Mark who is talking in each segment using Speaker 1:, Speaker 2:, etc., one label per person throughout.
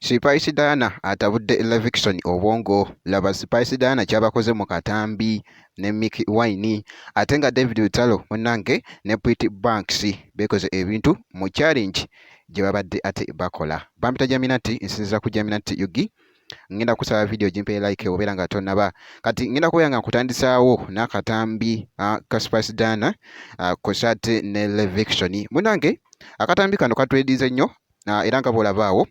Speaker 1: Spice Diana atabudde Levickson obwongo. Laba Spice Diana kyabakoze mu katambi ne Mickey Wine ate nga David Lutalo munnange ne Pretty Banks bekoze ebintu mu challenge gye babadde ate bakola. Bampita Jaminati nsinziza ku Jaminati Yugi. Ngenda kusaba video jimpe like obeera nga tonnaba kati ngenda kubeera nga nkutandisaawo n'akatambi ka Spice Diana kosate ne Levickson munnange. Akatambi kano katwedize nnyo era nga bw'olabaawo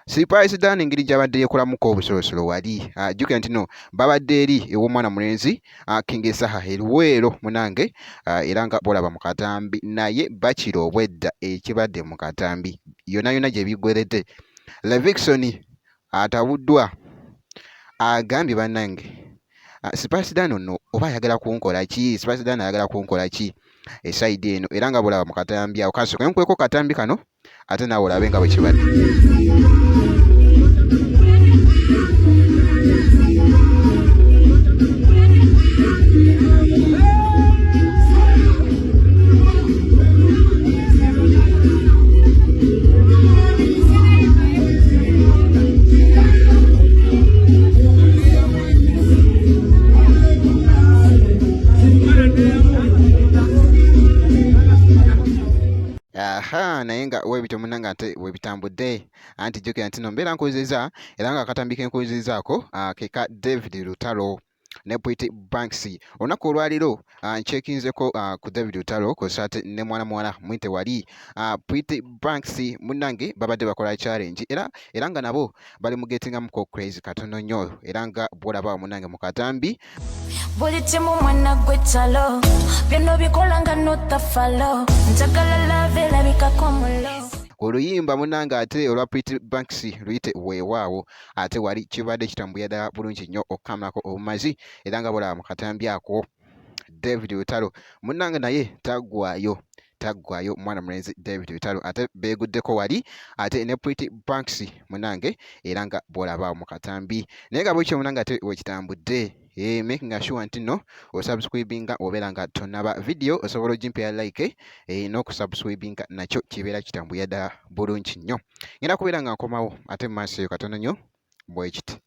Speaker 1: Spice Diana engeri gy'abadde yeekolamuko obusolosolo wali jjukira nti no babadde eri ew'omwana mulenzi King Saha eruweero munange era nga bw'olaba mu katambi naye bakira obwedda ekibadde mu katambi yonna yonna gye biggweredde. Levickson atabuddwa agambye bannange Spice Diana nno oba ayagala kunkola ki? Spice Diana ayagala kunkola ki esayidi eno era nga bw'olaba mu katambi awo kasooka nkweko katambi kano ate naawe olabe nga bwe kibadde. Naye nga weebito munnange ate weebitambudde anti jjukira nti no mbeera nkuzizza era nga akatambi ke nkuzizzaako ke ka David Lutalo ne Pretty Banks. Olunaku olwaliro ncekinzeko ku David Lutalo kosate ne mwana mwite wali Pretty Banks munnange babadde bakola challenge era nga nabo bali mu getingamuko crazy katono nnyo era nga bw'olaba munnange mu katambi
Speaker 2: buli timu mwana gwetalo byonna bikola nga notafalo njagala lave labikako mulo
Speaker 1: oluyimba munnange ate olwa Pretty Banks luyite weewaawo ate wali kibadde kitambuya ddala bulungi nnyo okukamulako obumazi era nga bw'olaba mu katambi ako David Lutalo munnange naye taggwayo mwana mulenzi David Lutalo ate beeguddeko wali ate ne Pretty Banks munnange era nga bw'olaba mu katambi naye nga bwekyo munnange ate wekitambudde making sure nti no osubscribinga obeera nga tonnaba video osobola ogimpera like n'okusubscribinga nakyo kibeera kitambuya ddala bulungi nnyo. Ngenda kubeera nga nkomawo ate mu maaso eyo katono nnyo bwekiti.